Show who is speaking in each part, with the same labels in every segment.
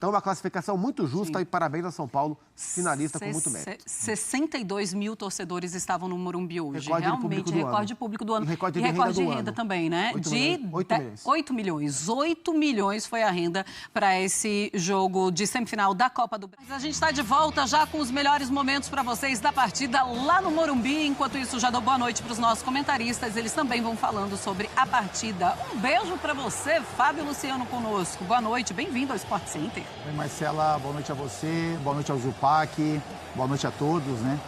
Speaker 1: Então, uma classificação muito justa. Sim. E parabéns ao São Paulo, finalista com muito mérito.
Speaker 2: 62 mil torcedores estavam no Morumbi hoje.
Speaker 1: Realmente,
Speaker 2: recorde público do ano.
Speaker 1: E recorde
Speaker 2: de renda também, né? 8 milhões. 8 milhões foi a renda para esse jogo de semifinal da Copa do Brasil. A gente está de volta já com os melhores momentos para vocês da partida lá no Morumbi. Enquanto isso, já dou boa noite para os nossos comentaristas. Eles também vão falando sobre a partida. Um beijo para você, Fábio Luciano, conosco. Boa noite, bem-vindo ao Sport Center.
Speaker 3: Oi, Marcela, boa noite a você, boa noite ao Zupac, boa noite a todos, né?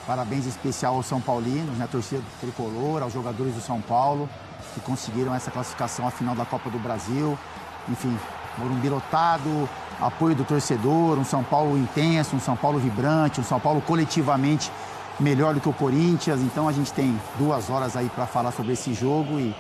Speaker 3: Parabéns especial aos São Paulinos, né? A torcida tricolor, aos jogadores do São Paulo, que conseguiram essa classificação à final da Copa do Brasil. Enfim, Morumbi lotado, apoio do torcedor, um São Paulo intenso, um São Paulo vibrante, um São Paulo coletivamente melhor do que o Corinthians. Então a gente tem 2 horas aí para falar sobre esse jogo e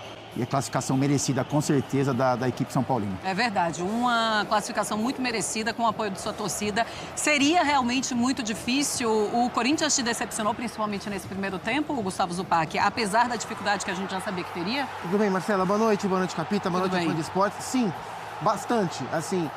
Speaker 3: a classificação merecida, com certeza, da equipe São Paulina.
Speaker 2: É verdade, uma classificação muito merecida, com o apoio de sua torcida. Seria realmente muito difícil. O Corinthians te decepcionou, principalmente nesse primeiro tempo, o Gustavo Zupac, apesar da dificuldade que a gente já sabia que teria?
Speaker 1: Tudo bem, Marcela? Boa noite, Capita, boa noite, fã de esporte. Sim, bastante. Assim,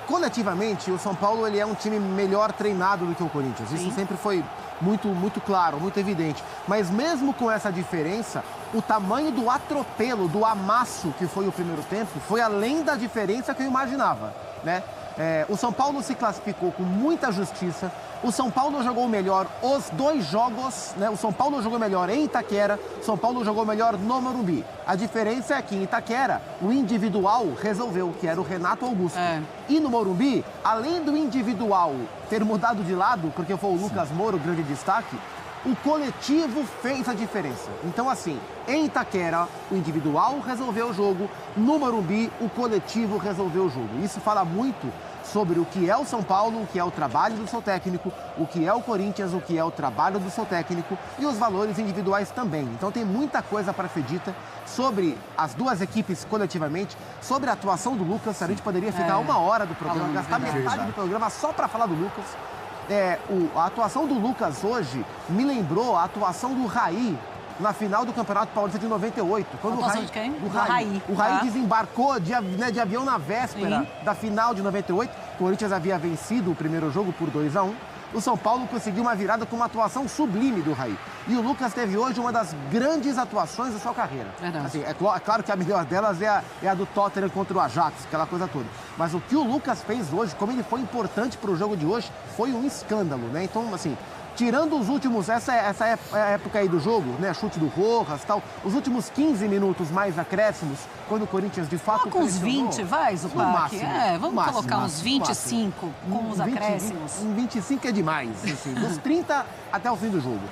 Speaker 1: coletivamente, o São Paulo ele é um time melhor treinado do que o Corinthians. Sim. Isso sempre foi muito claro, muito evidente. Mas mesmo com essa diferença, o tamanho do atropelo, do amasso que foi o primeiro tempo, foi além da diferença que eu imaginava, né? O São Paulo se classificou com muita justiça. O São Paulo jogou melhor os 2 jogos, né? O São Paulo jogou melhor em Itaquera, o São Paulo jogou melhor no Morumbi. A diferença é que em Itaquera, o individual resolveu, que era o Renato Augusto. E no Morumbi, além do individual ter mudado de lado, porque foi o Lucas Moura o grande destaque, o coletivo fez a diferença. Então, assim, em Itaquera, o individual resolveu o jogo. No Morumbi, o coletivo resolveu o jogo. Isso fala muito sobre o que é o São Paulo, o que é o trabalho do seu técnico, o que é o Corinthians, o que é o trabalho do seu técnico e os valores individuais também. Então, tem muita coisa para ser dita sobre as duas equipes coletivamente, sobre a atuação do Lucas. A gente poderia ficar 1 hora do programa, gastar metade do programa só para falar do Lucas. A atuação do Lucas hoje me lembrou a atuação do Raí na final do Campeonato Paulista de 98. Quando
Speaker 2: a atuação de quem?
Speaker 1: O Raí. O Raí desembarcou de avião na véspera da final de 98. O Corinthians havia vencido o primeiro jogo por 2-1. O São Paulo conseguiu uma virada com uma atuação sublime do Raí. E o Lucas teve hoje uma das grandes atuações da sua carreira. Assim, é claro que a melhor delas é a do Tottenham contra o Ajax, aquela coisa toda. Mas o que o Lucas fez hoje, como ele foi importante para o jogo de hoje, foi um escândalo, né? Então, assim, tirando os últimos, essa época aí do jogo, né? Chute do Rojas e tal, os últimos 15 minutos mais acréscimos, quando o Corinthians de fato
Speaker 2: coloca uns 20, vai, Zupac? Vamos colocar uns 25 com os acréscimos.
Speaker 1: 25 é demais, assim, dos 30 até o fim do jogo.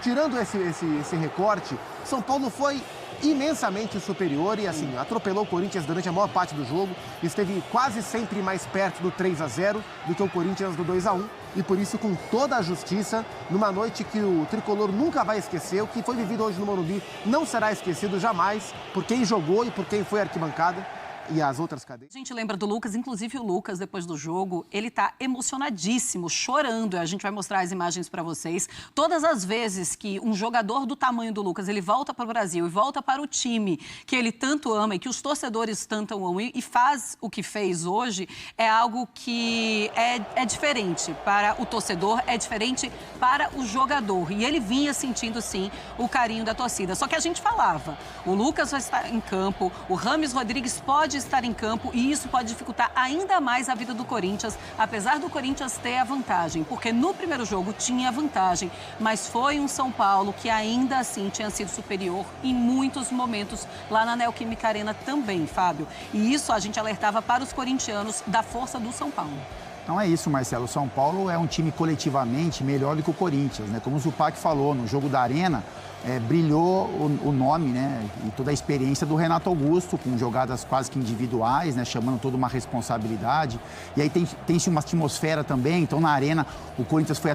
Speaker 1: Tirando esse recorte, São Paulo foi imensamente superior e, assim, atropelou o Corinthians durante a maior parte do jogo. Esteve quase sempre mais perto do 3-0 do que o Corinthians do 2-1. E por isso, com toda a justiça, numa noite que o tricolor nunca vai esquecer, o que foi vivido hoje no Morumbi não será esquecido jamais por quem jogou e por quem foi arquibancada. E as outras cadeias.
Speaker 2: A gente lembra do Lucas, inclusive o Lucas, depois do jogo, ele tá emocionadíssimo, chorando. A gente vai mostrar as imagens para vocês. Todas as vezes que um jogador do tamanho do Lucas, ele volta para o Brasil e volta para o time que ele tanto ama e que os torcedores tanto amam e faz o que fez hoje, é algo que é diferente para o torcedor, é diferente para o jogador. E ele vinha sentindo, sim, o carinho da torcida. Só que a gente falava, o Lucas vai estar em campo, o Rames Rodrigues pode estar em campo e isso pode dificultar ainda mais a vida do Corinthians, apesar do Corinthians ter a vantagem, porque no primeiro jogo tinha a vantagem, mas foi um São Paulo que ainda assim tinha sido superior em muitos momentos lá na Neoquímica Arena também, Fábio. E isso a gente alertava para os corintianos da força do São Paulo.
Speaker 3: Não é isso, Marcelo. O São Paulo é um time coletivamente melhor do que o Corinthians, né? Como o Zupac falou, no jogo da Arena, brilhou o nome, né, e toda a experiência do Renato Augusto, com jogadas quase que individuais, né, chamando toda uma responsabilidade. E aí tem-se uma atmosfera também. Então, na Arena, o Corinthians foi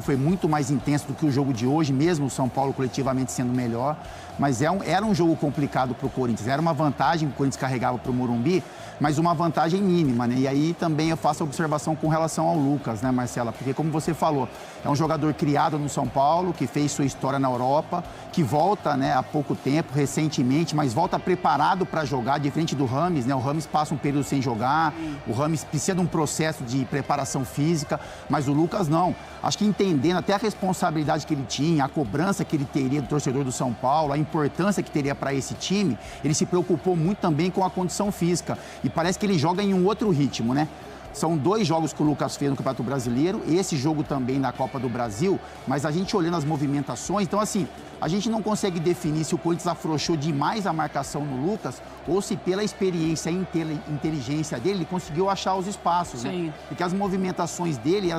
Speaker 3: foi muito mais intenso do que o jogo de hoje, mesmo o São Paulo coletivamente sendo melhor. Mas era um jogo complicado para o Corinthians. Era uma vantagem que o Corinthians carregava para o Morumbi, mas uma vantagem mínima, né? E aí também eu faço a observação com relação ao Lucas, né, Marcela? Porque, como você falou, é um jogador criado no São Paulo, Paulo, que fez sua história na Europa, que volta, né, há pouco tempo, recentemente, mas volta preparado para jogar, diferente do Rames, né? O Rames passa um período sem jogar, o Rames precisa de um processo de preparação física, mas o Lucas não. Acho que entendendo até a responsabilidade que ele tinha, a cobrança que ele teria do torcedor do São Paulo, a importância que teria para esse time, ele se preocupou muito também com a condição física. E parece que ele joga em um outro ritmo, né? São 2 jogos que o Lucas fez no Campeonato Brasileiro, esse jogo também na Copa do Brasil, mas a gente olhando as movimentações, então assim, a gente não consegue definir se o Corinthians afrouxou demais a marcação no Lucas ou se pela experiência e inteligência dele, ele conseguiu achar os espaços, né? Porque as movimentações dele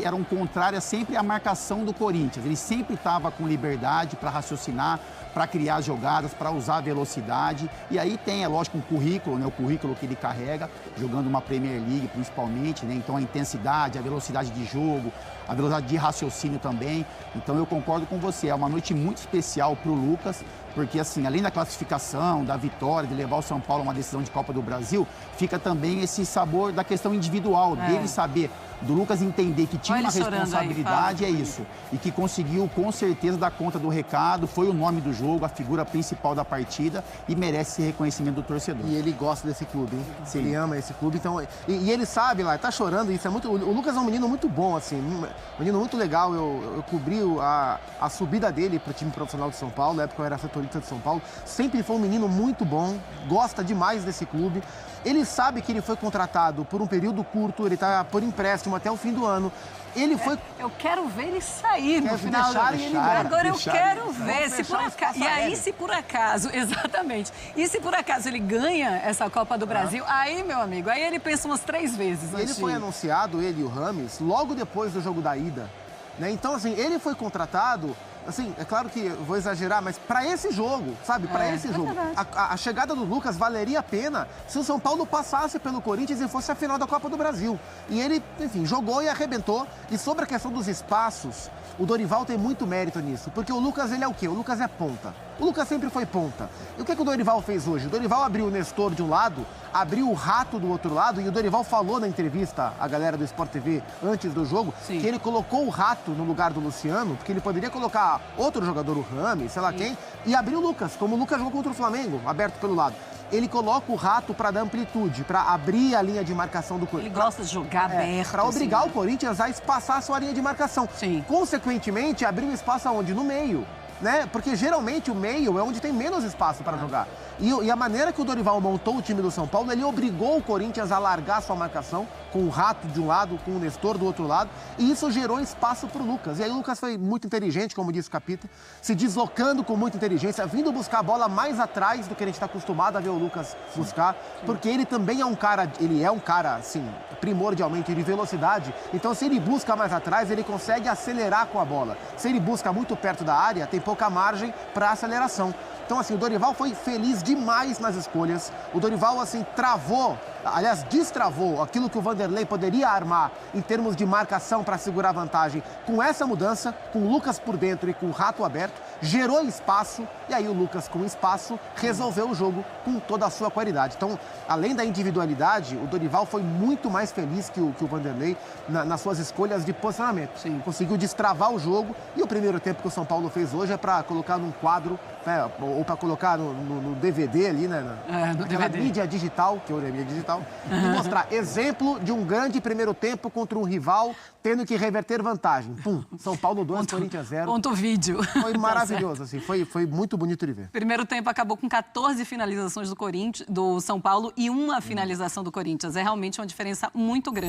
Speaker 3: eram contrárias sempre à marcação do Corinthians. Ele sempre estava com liberdade para raciocinar, para criar jogadas, para usar a velocidade. E aí tem, é lógico, um currículo, né? O currículo que ele carrega, jogando uma Premier League principalmente, né? Então a intensidade, a velocidade de jogo, a velocidade de raciocínio também. Então eu concordo com você, é uma noite muito especial para o Lucas, porque assim, além da classificação, da vitória, de levar o São Paulo a uma decisão de Copa do Brasil, fica também esse sabor da questão individual, dele saber, do Lucas entender que tinha uma responsabilidade, aí, é isso, e que conseguiu com certeza dar conta do recado, foi o nome do jogo, a figura principal da partida e merece esse reconhecimento do torcedor.
Speaker 1: E ele gosta desse clube, hein? Ele ama esse clube, então... E ele sabe lá, tá chorando, isso é muito... O Lucas é um menino muito bom, assim, um menino muito legal. Eu cobri a subida dele pro time profissional de São Paulo, na época eu era setorista de São Paulo. Sempre foi um menino muito bom, gosta demais desse clube. Ele sabe que ele foi contratado por um período curto, ele tá por empréstimo até o fim do ano. Ele foi...
Speaker 2: Eu quero ver ele sair no final. Agora eu quero ver. Se por acaso... E aí, se por acaso... Exatamente. E se por acaso ele ganha essa Copa do Brasil, aí, meu amigo, aí ele pensa umas 3 vezes.
Speaker 1: Ele foi anunciado, ele e o Rames, logo depois do jogo da ida. Né? Então, assim, ele foi contratado... Assim, é claro que eu vou exagerar, mas para esse jogo, sabe? Para esse jogo. A chegada do Lucas valeria a pena se o São Paulo passasse pelo Corinthians e fosse a final da Copa do Brasil. E ele, enfim, jogou e arrebentou. E sobre a questão dos espaços, o Dorival tem muito mérito nisso. Porque o Lucas, ele é o quê? O Lucas é ponta. O Lucas sempre foi ponta. E o que o Dorival fez hoje? O Dorival abriu o Nestor de um lado, abriu o Rato do outro lado, e o Dorival falou na entrevista à galera do Sport TV antes do jogo que ele colocou o Rato no lugar do Luciano, porque ele poderia colocar outro jogador, o Rames, sei lá quem, e abrir o Lucas, como o Lucas jogou contra o Flamengo, aberto pelo lado. Ele coloca o Rato para dar amplitude, para abrir a linha de marcação do Corinthians.
Speaker 2: Ele gosta de jogar aberto.
Speaker 1: Para obrigar o Corinthians a espaçar a sua linha de marcação. Consequentemente, abrir um espaço aonde? No meio. Né? Porque geralmente o meio é onde tem menos espaço para jogar. E a maneira que o Dorival montou o time do São Paulo, ele obrigou o Corinthians a largar sua marcação, com o Rato de um lado, com o Nestor do outro lado, e isso gerou espaço para o Lucas. E aí o Lucas foi muito inteligente, como disse o Capita, se deslocando com muita inteligência, vindo buscar a bola mais atrás do que a gente está acostumado a ver o Lucas buscar, porque ele também é um cara, assim, primordialmente de velocidade. Então, se ele busca mais atrás, ele consegue acelerar com a bola. Se ele busca muito perto da área, tem pouca margem para aceleração. Então, assim, o Dorival foi feliz demais nas escolhas. O Dorival, assim, destravou aquilo que o Vanderlei poderia armar em termos de marcação para segurar a vantagem. Com essa mudança, com o Lucas por dentro e com o Rato aberto, gerou espaço, e aí o Lucas, com espaço, resolveu o jogo com toda a sua qualidade. Então, além da individualidade, o Dorival foi muito mais feliz que o Vanderlei nas suas escolhas de posicionamento. Conseguiu destravar o jogo, e o primeiro tempo que o São Paulo fez hoje é para colocar num quadro, né, ou para colocar no DVD ali, né? Naquela mídia digital, que hoje é mídia digital, e mostrar exemplo de um grande primeiro tempo contra um rival tendo que reverter vantagem. Pum, São Paulo 2, Corinthians 0.
Speaker 2: Ponto vídeo.
Speaker 1: Foi maravilhoso, assim, foi muito bonito de ver.
Speaker 2: Primeiro tempo acabou com 14 finalizações do São Paulo e uma finalização do Corinthians. É realmente uma diferença muito grande.